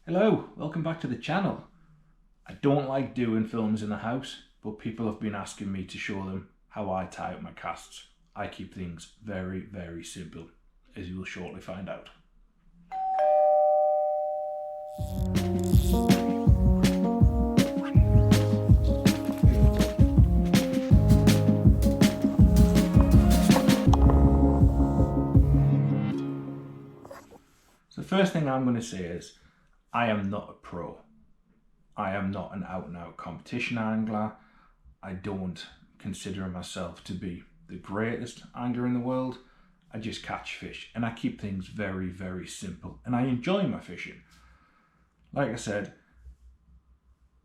Hello, welcome back to the channel. I don't like doing films in the house, but people have been asking me to show them how I tie up my casts. I keep things very, very simple, as you will shortly find out. So the first thing I'm going to say is, I am not a pro. I am not an out-and-out competition angler. I don't consider myself to be the greatest angler in the world. I just catch fish and I keep things very, very simple and I enjoy my fishing. Like I said,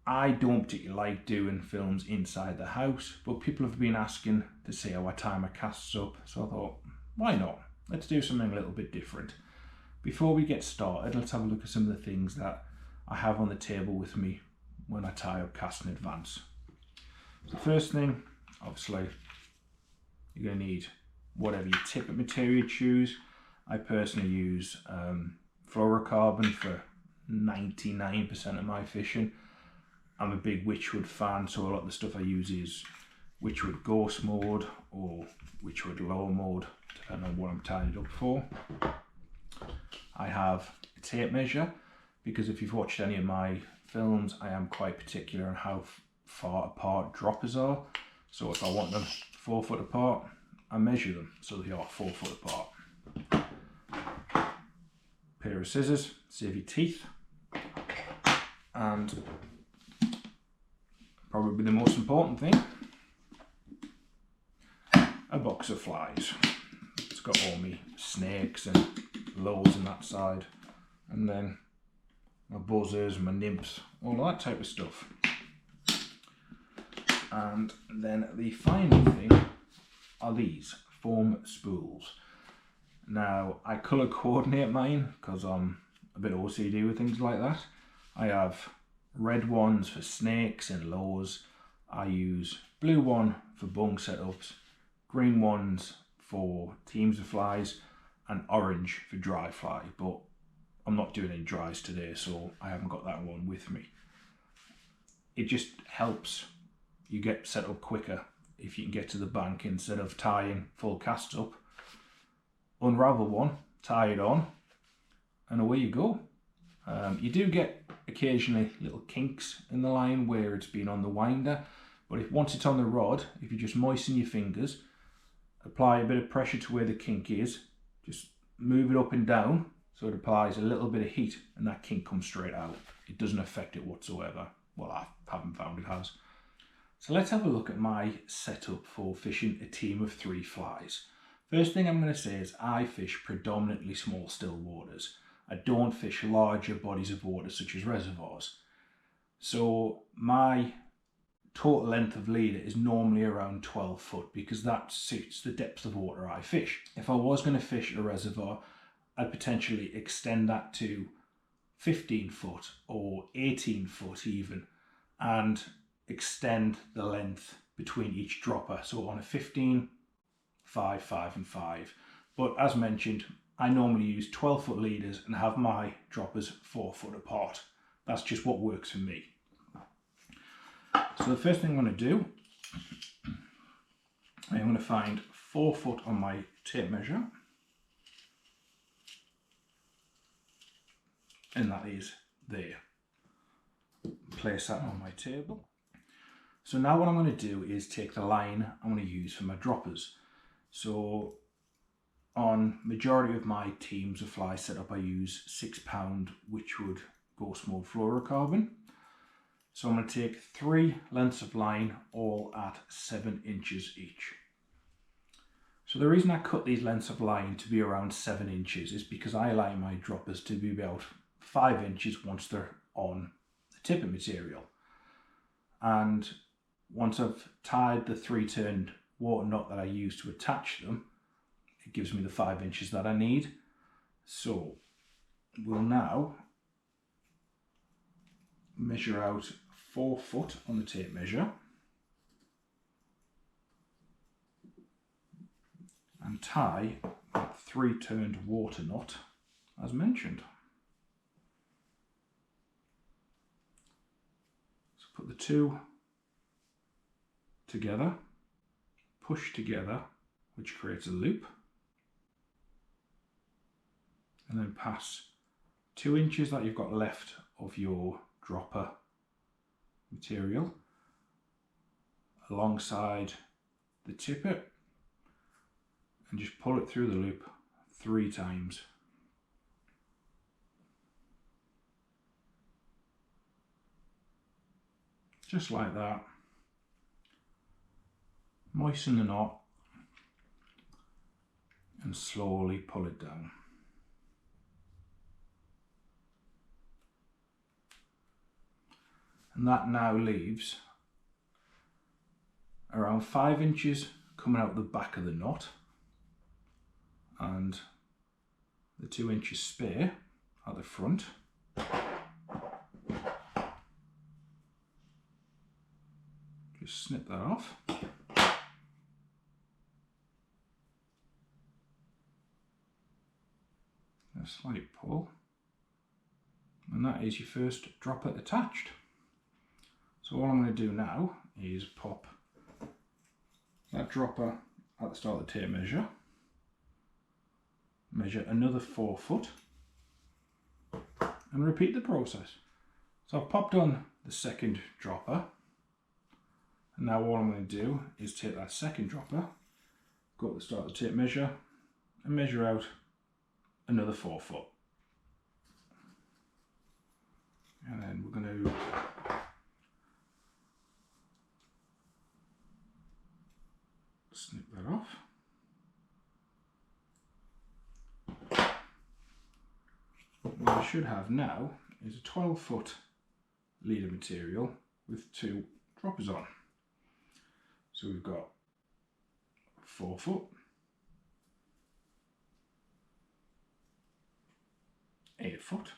I don't particularly like doing films inside the house, but people have been asking to see how I tie my casts up, so I thought, why not? Let's do something a little bit different. Before we get started, let's have a look at some of the things that I have on the table with me when I tie up casts in advance. The first thing, obviously, you're going to need whatever your tippet material you choose. I personally use fluorocarbon for 99% of my fishing. I'm a big Witchwood fan, so a lot of the stuff I use is Witchwood Ghost mode or Witchwood low mode, depending on what I'm tying it up for. I have a tape measure, because if you've watched any of my films, I am quite particular on how far apart droppers are. So if I want them 4 foot apart, I measure them so they are 4 foot apart. Pair of scissors, save your teeth, and probably the most important thing, a box of flies. It's got all my snakes and loads on that side, and then my buzzers, my nymphs, all that type of stuff. And then the final thing are these foam spools. Now, I colour coordinate mine because I'm a bit OCD with things like that. I have red ones for snakes and lures. I use blue one for bung setups, green ones for teams of flies, and orange for dry fly, but I'm not doing any dries today, so I haven't got that one with me. It just helps you get set up quicker if you can get to the bank instead of tying full cast up. Unravel one, tie it on, and away you go. You do get occasionally little kinks in the line where it's been on the winder, but once it's on the rod, if you just moisten your fingers, apply a bit of pressure to where the kink is, just move it up and down so it applies a little bit of heat and that kink comes straight out. It doesn't affect it whatsoever. Well, I haven't found it has. So let's have a look at my setup for fishing a team of 3 flies. First thing I'm going to say is I fish predominantly small still waters. I don't fish larger bodies of water such as reservoirs. So my total length of leader is normally around 12 foot because that suits the depth of water I fish. If I was going to fish a reservoir, I'd potentially extend that to 15 foot or 18 foot even, and extend the length between each dropper. So on a 15, 5, 5 and 5. But as mentioned, I normally use 12 foot leaders and have my droppers 4 foot apart. That's just what works for me. So the first thing I'm going to do, I'm going to find 4 foot on my tape measure. And that is there. Place that on my table. So now what I'm going to do is take the line I'm going to use for my droppers. So on majority of my teams of fly setup, I use 6 pound Witchwood Ghost Mode fluorocarbon. So I'm going to take 3 lengths of line, all at 7 inches each. So the reason I cut these lengths of line to be around 7 inches is because I like my droppers to be about 5 inches once they're on the tippet material. And once I've tied the 3-turned water knot that I use to attach them, it gives me the 5 inches that I need. So we'll now measure out 4 foot on the tape measure and tie that 3-turned water knot as mentioned. put the two together, push together, which creates a loop, and then pass 2 inches that you've got left of your dropper material alongside the tippet and just pull it through the loop 3 times. Just like that. Moisten the knot and slowly pull it down. And that now leaves around 5 inches coming out the back of the knot and the 2 inches spare at the front. Just snip that off. A slight pull, and that is your first dropper attached. So all I'm going to do now is pop that dropper at the start of the tape measure, measure another 4 foot, and repeat the process. So I've popped on the second dropper, and now all I'm going to do is take that second dropper, go up the start of the tape measure, and measure out another 4 foot. And then we're going to snip that off. What I should have now is a 12 foot leader material with 2 droppers on. So we've got 4 foot, 8 foot,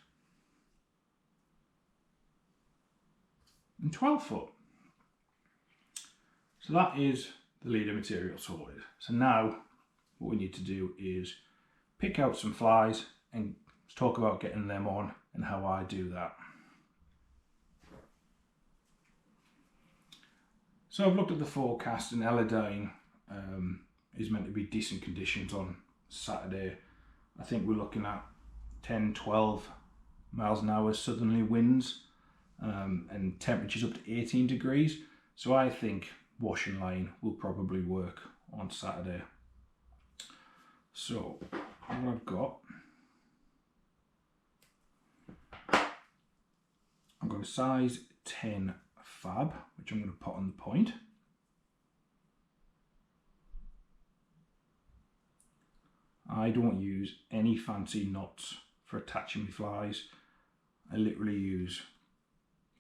and 12 foot. So that is the leader material sorted. So now what we need to do is pick out some flies and talk about getting them on and how I do that. So I've looked at the forecast, and Elladine is meant to be decent conditions on Saturday. I think we're looking at 10-12 miles an hour southerly winds and temperatures up to 18 degrees. So I think washing line will probably work on Saturday. So what I've got a size 10 fab, which I'm going to put on the point. I don't use any fancy knots for attaching my flies. I literally use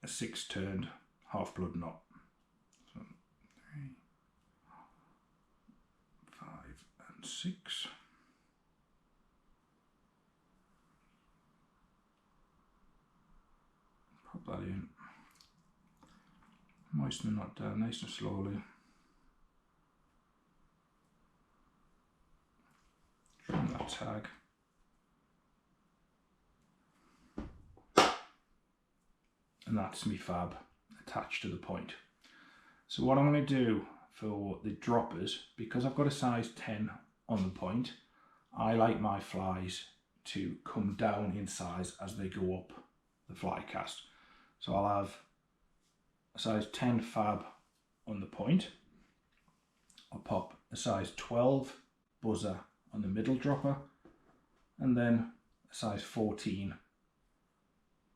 a 6-turned half-blood knot. So 3, 5 and 6. Pop that in. Moisten the knot down nice and slowly. Trim that tag. And that's me fab attached to the point. So what I'm going to do for the droppers, because I've got a size 10 on the point, I like my flies to come down in size as they go up the fly cast. So I'll have a size 10 fab on the point. I'll pop a size 12 buzzer on the middle dropper, and then a size 14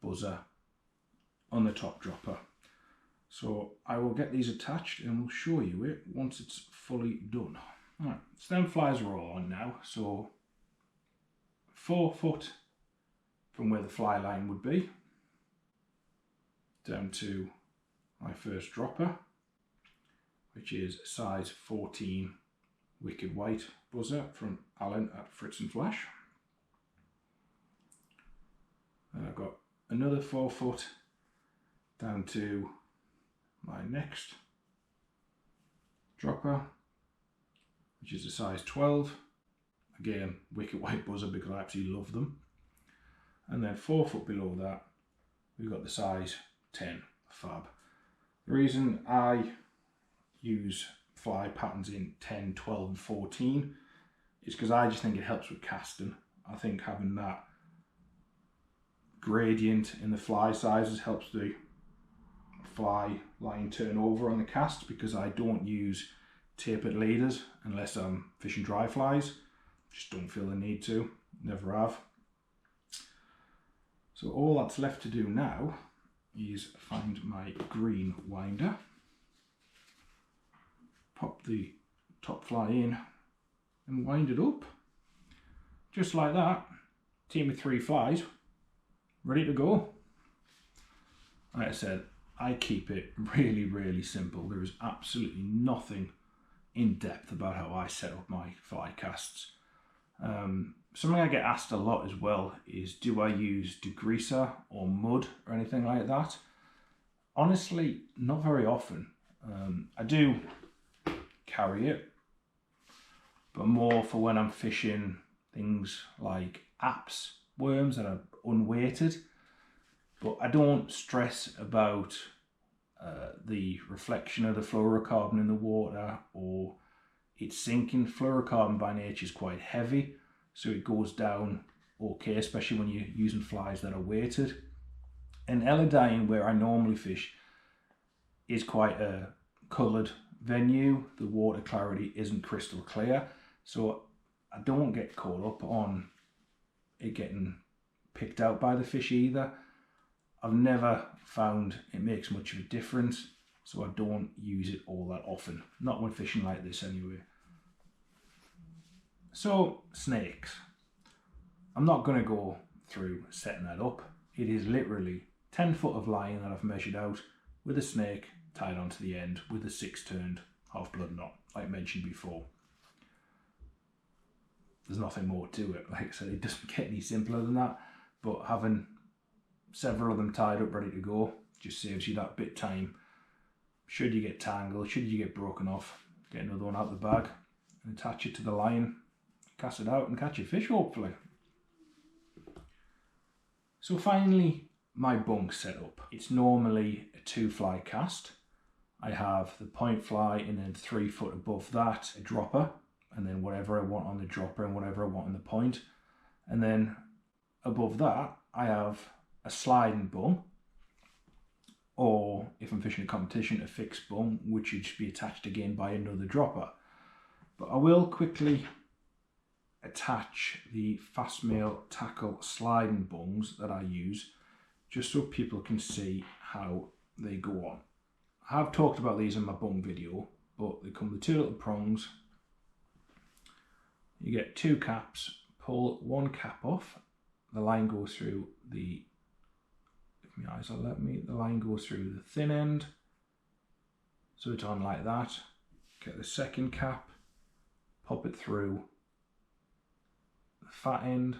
buzzer on the top dropper. So I will get these attached and we'll show you it once it's fully done. Alright, stem flies are all on now, so 4 foot from where the fly line would be down to my first dropper, which is size 14 wicked white buzzer from Alan at Fritz and Flash. And I've got another 4 foot down to my next dropper, which is a size 12, again wicked white buzzer because I absolutely love them. And then 4 foot below that we've got the size 10 fab. The reason I use fly patterns in 10, 12 and 14 is because I just think it helps with casting. I think having that gradient in the fly sizes helps the fly line turn over on the cast, because I don't use tapered leaders unless I'm fishing dry flies. Just don't feel the need to, never have. So all that's left to do now is find my green winder, pop the top fly in and wind it up. Just like that, team of 3 flies, ready to go. Like I said, I keep it really, really simple. There is absolutely nothing in depth about how I set up my fly casts. Something I get asked a lot as well is, do I use degreaser or mud or anything like that? Honestly, not very often. I do carry it, but more for when I'm fishing things like apps worms that are unweighted. But I don't stress about the reflection of the fluorocarbon in the water or it's sinking. Fluorocarbon by nature is quite heavy, so it goes down okay, especially when you're using flies that are weighted. And Elladine, where I normally fish, is quite a coloured venue. The water clarity isn't crystal clear, so I don't get caught up on it getting picked out by the fish either. I've never found it makes much of a difference, so I don't use it all that often. Not when fishing like this anyway. So, snakes. I'm not going to go through setting that up. It is literally 10 foot of line that I've measured out with a snake tied onto the end with a 6-turned half-blood knot, like mentioned before. There's nothing more to it. Like I said, it doesn't get any simpler than that, but having several of them tied up ready to go just saves you that bit of time. Should you get tangled, should you get broken off, get another one out of the bag and attach it to the line, cast it out and catch your fish hopefully. So finally, my bung setup. It's normally a 2-fly cast. I have the point fly and then 3 foot above that a dropper, and then whatever I want on the dropper and whatever I want on the point. And then above that I have a sliding bung, or if I'm fishing a competition, a fixed bung, which would just be attached again by another dropper. But I will quickly attach the Fastmail tackle sliding bungs that I use, just so people can see how they go on. I have talked about these in my bung video, but they come with 2 little prongs. You get 2 caps, pull 1 cap off, the line goes through the, if my eyes will let me, the line goes through the thin end, so it's on like that. Get the second cap, pop it through the fat end,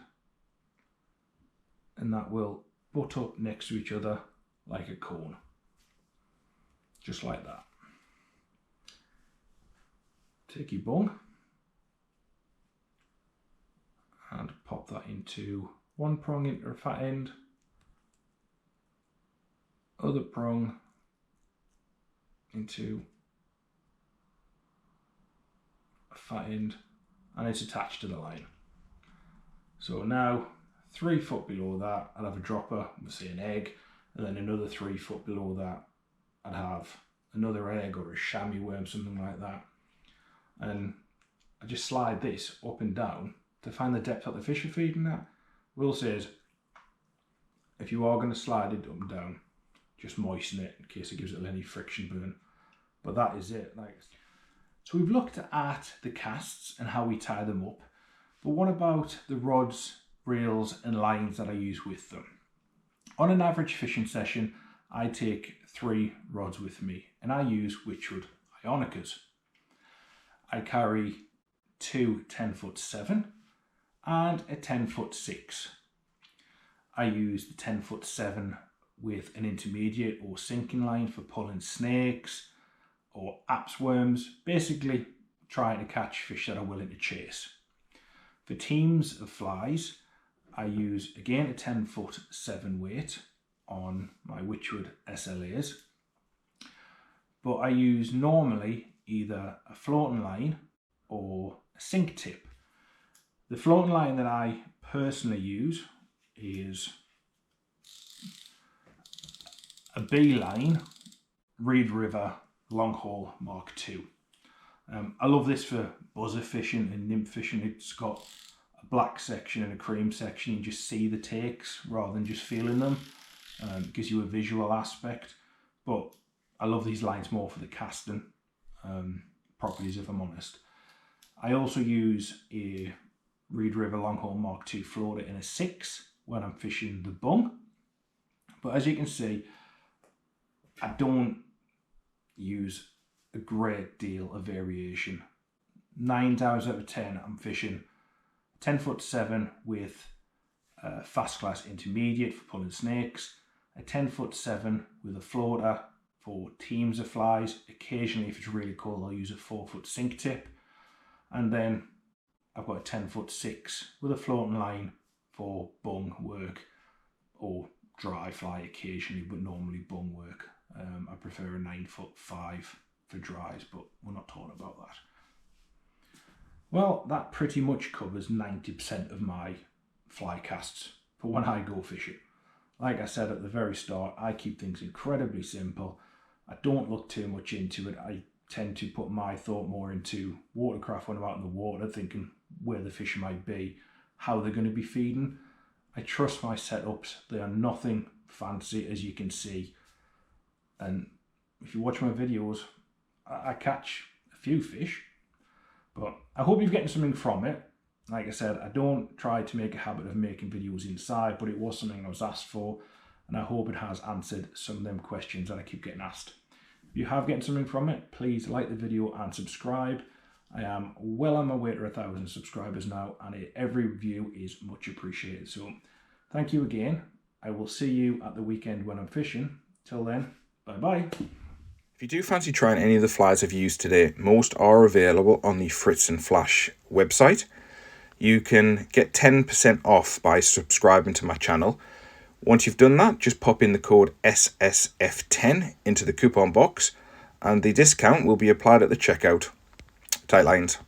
and that will butt up next to each other like a cone, just like that. Take your bung and pop that into one prong into a fat end, other prong into a fat end, and it's attached to the line. So now 3 foot below that I'd have a dropper with say an egg, and then another 3 foot below that I'd have another egg or a chamois worm, something like that. And I just slide this up and down to find the depth that the fish are feeding at. Will says if you are going to slide it up and down, just moisten it in case it gives it any friction burn. But that is it. So we've looked at the casts and how we tie them up, but what about the rods, reels and lines that I use with them? On an average fishing session, I take 3 rods with me, and I use Witchwood Ionicas. I carry 2 10-foot 7 and a 10-foot 6. I use the 10-foot 7 with an intermediate or sinking line for pulling snakes or apps worms, basically trying to catch fish that are willing to chase. For teams of flies, I use again a 10-foot 7 weight on my Witchwood SLAs. but I use normally either a floating line or a sink tip. The floating line that I personally use is a B-line Reed River Long Haul Mark II. I love this for buzzer fishing and nymph fishing. It's got a black section and a cream section. You just see the takes rather than just feeling them. It gives you a visual aspect. But I love these lines more for the casting properties, if I'm honest. I also use a Reed River Long Haul Mark II floater in a 6 when I'm fishing the bung. But as you can see, I don't use a great deal of variation. 9 times out of 10, I'm fishing 10'7" with a fast class intermediate for pulling snakes, a 10'7" with a floater for teams of flies. Occasionally, if it's really cold, I'll use a 4-foot sink tip, and then I've got a 10'6" with a floating line for bung work or dry fly occasionally, but normally bung work. I prefer a 9'5" for dries, but we're not talking about that. Well, that pretty much covers 90% of my fly casts for when I go fishing. Like I said at the very start, I keep things incredibly simple. I don't look too much into it. I tend to put my thought more into watercraft when I'm out in the water, thinking where the fish might be, how they're going to be feeding. I trust my setups. They are nothing fancy, as you can see. And if you watch my videos, I catch a few fish, but I hope you're getting something from it. Like I said, I don't try to make a habit of making videos inside, but it was something I was asked for, and I hope it has answered some of them questions that I keep getting asked. If you have getting something from it, please like the video and subscribe. I am well on my way to 1,000 subscribers now, and every review is much appreciated. So thank you again. I will see you at the weekend when I'm fishing. Till then, bye-bye. If you do fancy trying any of the flies I've used today, most are available on the Fritz and Flash website. You can get 10% off by subscribing to my channel. Once you've done that, just pop in the code SSF10 into the coupon box, and the discount will be applied at the checkout. Tight lines.